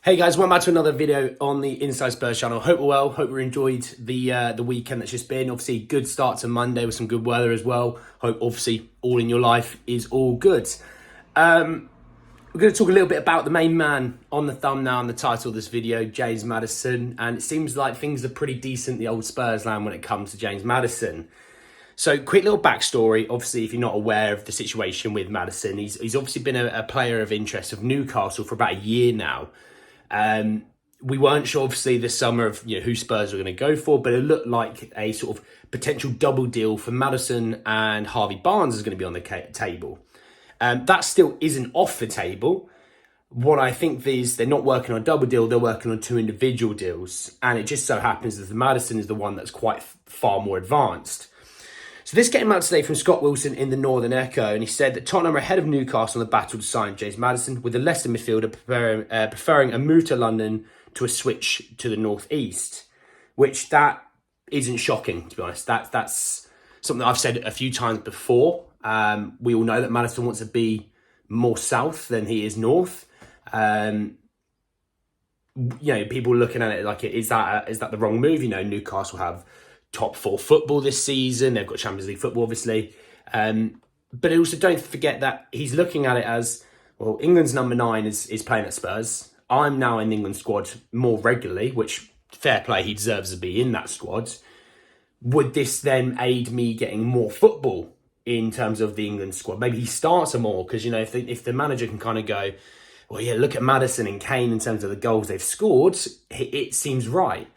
Hey guys, welcome back to another video on the Inside Spurs channel. Hope we're well. Hope we enjoyed the weekend that's just been. Obviously, good start to Monday with some good weather as well. Hope obviously all in your life is all good. We're going to talk a little bit about the main man on the thumbnail and the title of this video, James Maddison. And it seems like things are pretty decent, the old Spurs land, when it comes to James Maddison. So, quick little backstory. Obviously, if you're not aware of the situation with Maddison, he's obviously been a player of interest of Newcastle for about a year now. We weren't sure, obviously, this summer of who Spurs were going to go for, but it looked like a sort of potential double deal for Maddison and Harvey Barnes is going to be on the table. That still isn't off the table. What I think is they're not working on a double deal, they're working on two individual deals. And it just so happens that the Maddison is the one that's quite far more advanced. So this came out today from Scott Wilson in the Northern Echo, and he said that Tottenham are ahead of Newcastle on the battle to sign James Maddison, with the Leicester midfielder preferring a move to London to a switch to the northeast, which that isn't shocking, to be honest. That's something that I've said a few times before. We all know that Maddison wants to be more south than he is north. People looking at it like, is that the wrong move? Newcastle have top four football this season. They've got Champions League football, obviously. But also don't forget that he's looking at it as, well, England's number 9 is playing at Spurs. I'm now in the England squad more regularly, which, fair play, he deserves to be in that squad. Would this then aid me getting more football in terms of the England squad? Maybe he starts them more, because, if the manager can kind of go, well, yeah, look at Maddison and Kane in terms of the goals they've scored, it seems right.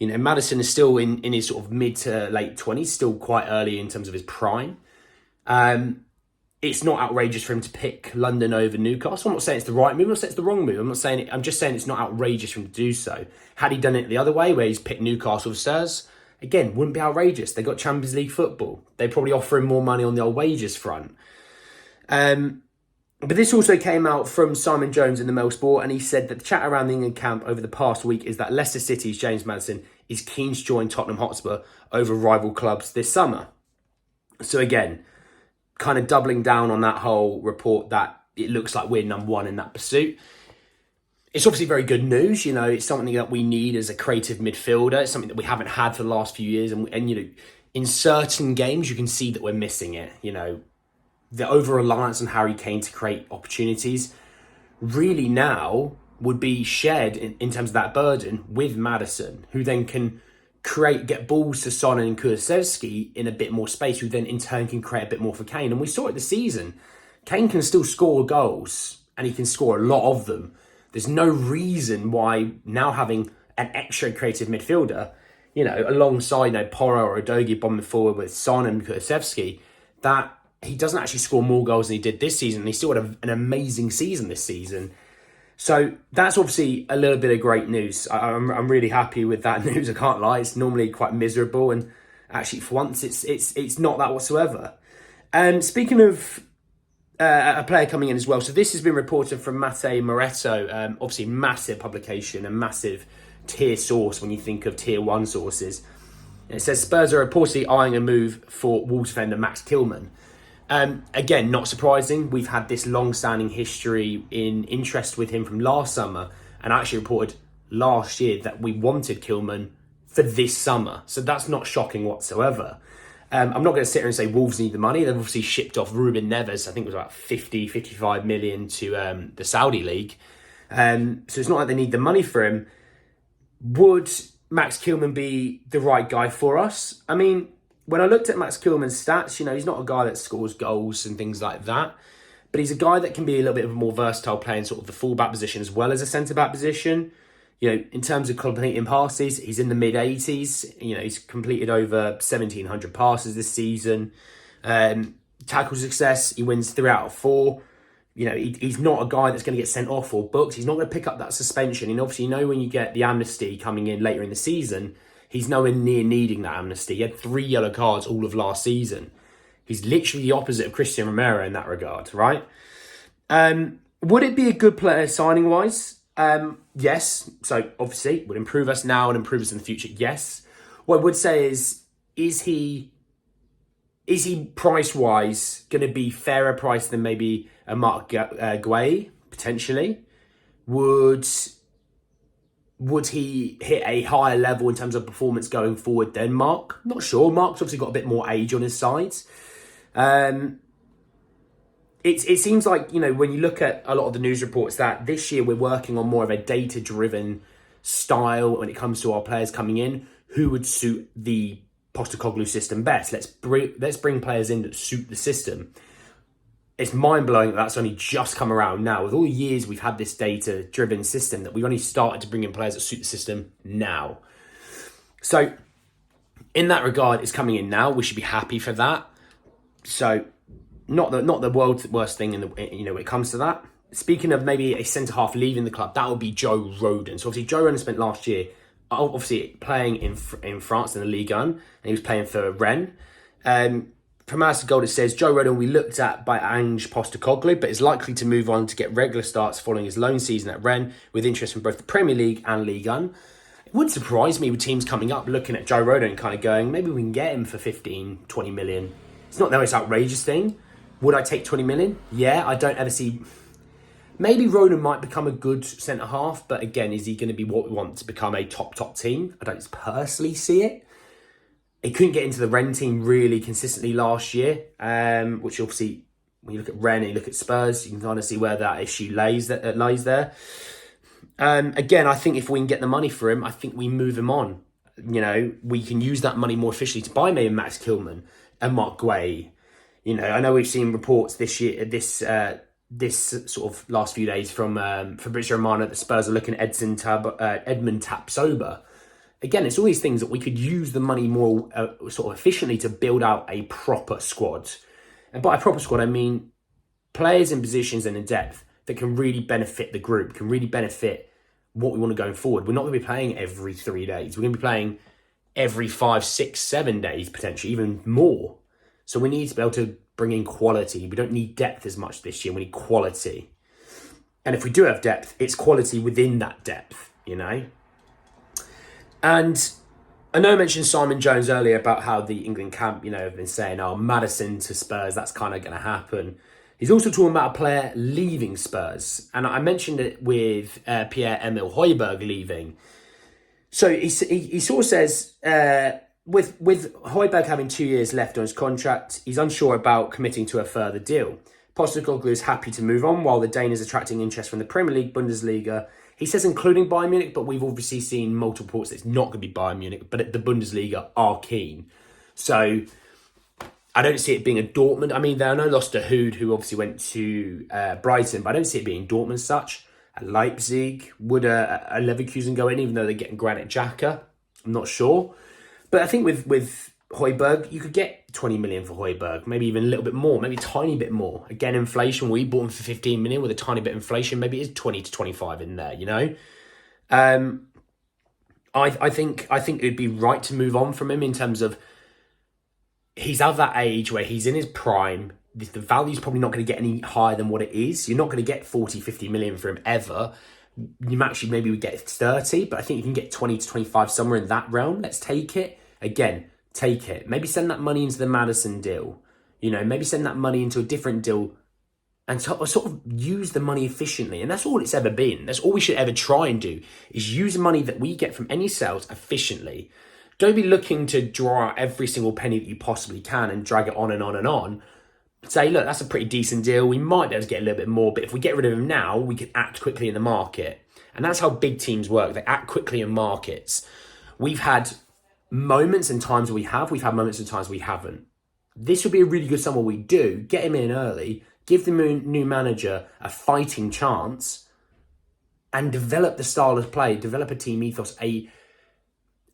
Maddison is still in his sort of mid to late 20s, still quite early in terms of his prime. It's not outrageous for him to pick London over Newcastle. I'm not saying it's the right move, I'm not saying it's the wrong move. I'm just saying it's not outrageous for him to do so. Had he done it the other way, where he's picked Newcastle for Spurs, again, wouldn't be outrageous. They got Champions League football. They probably offer him more money on the old wages front. But this also came out from Simon Jones in the Mail Sport, and he said that the chat around the England camp over the past week is that Leicester City's James Maddison is keen to join Tottenham Hotspur over rival clubs this summer. So again, kind of doubling down on that whole report that it looks like we're number 1 in that pursuit. It's obviously very good news. It's something that we need as a creative midfielder. It's something that we haven't had for the last few years. And in certain games, you can see that we're missing it. The over-reliance on Harry Kane to create opportunities really now would be shared in terms of that burden with Maddison, who then can get balls to Son and Kulusevski in a bit more space, who then in turn can create a bit more for Kane. And we saw it this season. Kane can still score goals, and he can score a lot of them. There's no reason why now having an extra creative midfielder, alongside Porro or Udogie bombing forward with Son and Kulusevski, that he doesn't actually score more goals than he did this season. He still had an amazing season this season. So that's obviously a little bit of great news. I'm really happy with that news. I can't lie. It's normally quite miserable, and actually for once it's not that whatsoever. Speaking of a player coming in as well, so this has been reported from Matteo Moretto, obviously massive publication, a massive tier source when you think of tier 1 sources. And it says Spurs are reportedly eyeing a move for Wolves defender Max Tillman. Again, not surprising. We've had this long-standing history in interest with him from last summer, and I actually reported last year that we wanted Tillman for this summer. So that's not shocking whatsoever. I'm not going to sit here and say Wolves need the money. They've obviously shipped off Ruben Neves, I think it was about 55 million to the Saudi League. So it's not like they need the money for him. Would Max Tillman be the right guy for us? I mean, when I looked at Max Tillman's stats, he's not a guy that scores goals and things like that, but he's a guy that can be a little bit of a more versatile player in sort of the full-back position as well as a centre-back position. In terms of completing passes, he's in the mid-80s. He's completed over 1,700 passes this season. Tackle success, he wins 3 out of 4. He's not a guy that's going to get sent off or booked. He's not going to pick up that suspension. And obviously, when you get the amnesty coming in later in the season, he's nowhere near needing that amnesty. He had 3 yellow cards all of last season. He's literally the opposite of Christian Romero in that regard, right? Would it be a good player signing-wise? Yes. So, obviously, it would improve us now and improve us in the future. Yes. What I would say is he price-wise going to be fairer price than maybe a Mark Guay, potentially? Would Would he hit a higher level in terms of performance going forward than Mark? Not sure. Mark's obviously got a bit more age on his side. It seems like, when you look at a lot of the news reports, that this year we're working on more of a data-driven style when it comes to our players coming in. Who would suit the Postecoglou system best? Let's bring players in that suit the system. It's mind-blowing that that's only just come around now. With all the years we've had this data-driven system, that we've only started to bring in players that suit the system now. So, in that regard, it's coming in now. We should be happy for that. So, not the world's worst thing when it comes to that. Speaking of maybe a centre-half leaving the club, that would be Joe Rodon. So, obviously, Joe Rodon spent last year, obviously, playing in France in the Ligue 1, and he was playing for Rennes. From Alistair Gold, it says, Joe Rodon will be looked at by Ange Postecoglou, but is likely to move on to get regular starts following his loan season at Rennes, with interest from both the Premier League and Ligue 1. It wouldn't surprise me with teams coming up looking at Joe Rodon and kind of going, maybe we can get him for 15, 20 million. It's not the most outrageous thing. Would I take 20 million? Yeah, I don't ever see... Maybe Rodon might become a good centre-half, but again, is he going to be what we want to become a top team? I don't personally see it. He couldn't get into the Rennes team really consistently last year, which obviously, when you look at Rennes and you look at Spurs, you can kind of see where that issue lies there. Again, I think if we can get the money for him, I think we move him on. We can use that money more efficiently to buy maybe Max Kilman and Mark Guay. I know we've seen reports this year, this sort of last few days from Fabrizio Romano that the Spurs are looking at Edmund Tapsoba. Again, it's all these things that we could use the money more sort of efficiently to build out a proper squad. And by a proper squad, I mean players in positions and in depth that can really benefit the group, can really benefit what we want to going forward. We're not going to be playing every 3 days. We're going to be playing every 5, 6, 7 days, potentially, even more. So we need to be able to bring in quality. We don't need depth as much this year. We need quality. And if we do have depth, it's quality within that depth, And I know I mentioned Simon Jones earlier about how the England camp, have been saying, Maddison to Spurs, that's kind of going to happen. He's also talking about a player leaving Spurs. And I mentioned it with Pierre-Emile Højbjerg leaving. So he sort of says, with Højbjerg having 2 years left on his contract, he's unsure about committing to a further deal. Postecoglou is happy to move on, while the Dane is attracting interest from the Premier League, Bundesliga. He says including Bayern Munich, but we've obviously seen multiple reports that it's not going to be Bayern Munich, but the Bundesliga are keen. So I don't see it being a Dortmund. I mean, there are no loss to Hood, who obviously went to Brighton, but I don't see it being Dortmund as such. At Leipzig, would a Leverkusen go in, even though they're getting Granit Xhaka? I'm not sure. But I think with Højbjerg, you could get 20 million for Højbjerg, maybe even a little bit more, maybe a tiny bit more. Again, inflation, we bought him for 15 million with a tiny bit of inflation, maybe it is 20 to 25 in there, I think it'd be right to move on from him in terms of he's at that age where he's in his prime. The value's probably not going to get any higher than what it is. You're not going to get 40, 50 million for him ever. You actually maybe would get 30, but I think you can get 20 to 25 somewhere in that realm. Let's take it. Again, take it. Maybe send that money into the Maddison deal. Maybe send that money into a different deal and sort of use the money efficiently. And that's all it's ever been. That's all we should ever try and do, is use money that we get from any sales efficiently. Don't be looking to draw out every single penny that you possibly can and drag it on and on and on. Say, look, that's a pretty decent deal. We might be able to get a little bit more, but if we get rid of him now, we can act quickly in the market. And that's how big teams work. They act quickly in markets. We've had moments and times we've had moments and times we haven't. This would be a really good summer. We do get him in early, give the new manager a fighting chance, and develop the style of play, develop a team ethos, a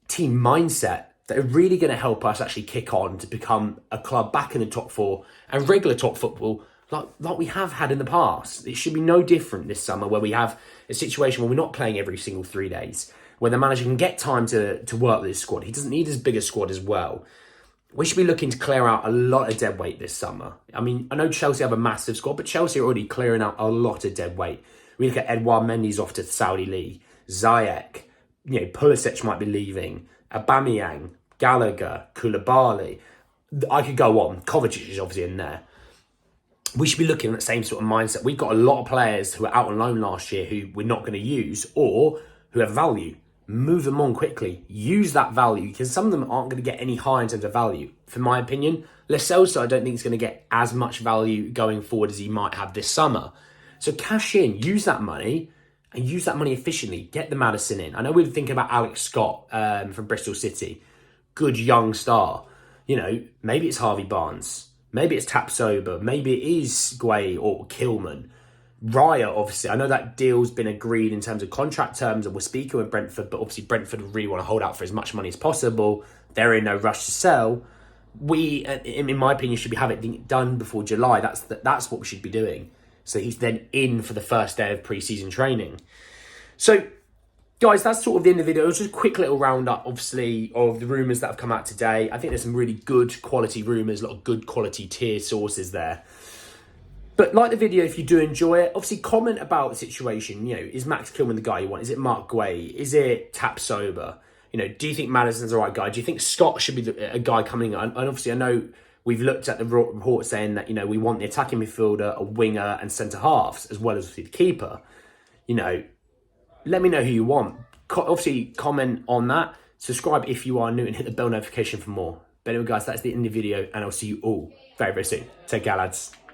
team mindset that are really going to help us actually kick on to become a club back in the top four and regular top football like we have had in the past. It should be no different this summer, where we have a situation where we're not playing every single 3 days, where the manager can get time to work with his squad. He doesn't need as big a squad as well. We should be looking to clear out a lot of dead weight this summer. I mean, I know Chelsea have a massive squad, but Chelsea are already clearing out a lot of dead weight. We look at Edouard Mendy's off to the Saudi League, Ziyech, Pulisic might be leaving, Aubameyang, Gallagher, Koulibaly. I could go on. Kovacic is obviously in there. We should be looking at the same sort of mindset. We've got a lot of players who were out on loan last year who we're not going to use, or who have value. Move them on quickly. Use that value, because some of them aren't going to get any higher in terms of value. For my opinion, Lo Celso, I don't think is going to get as much value going forward as he might have this summer. So cash in, use that money, and use that money efficiently. Get the Maddison in. I know we were thinking about Alex Scott from Bristol City. Good young star. You know, maybe it's Harvey Barnes. Maybe it's Tapsoba. Maybe it is Guay or Kilman. Raya, obviously, I know that deal's been agreed in terms of contract terms, and we're speaking with Brentford, but obviously Brentford really want to hold out for as much money as possible. They're in no rush to sell. We, in my opinion, should be having it done before July. That's what we should be doing. So he's then in for the first day of pre-season training. So, guys, that's sort of the end of the video. It was just a quick little roundup, obviously, of the rumours that have come out today. I think there's some really good quality rumours, a lot of good quality tier sources there. But like the video if you do enjoy it. Obviously, comment about the situation. You know, is Max Kilman the guy you want? Is it Mark Guay? Is it Tapsoba? You know, do you think Maddison's the right guy? Do you think Scott should be a guy coming on? And obviously, I know we've looked at the report saying that, you know, we want the attacking midfielder, a winger and centre-halves, as well as the keeper. You know, let me know who you want. Obviously, comment on that. Subscribe if you are new and hit the bell notification for more. But anyway, guys, that's the end of the video, and I'll see you all very, very soon. Take care, lads.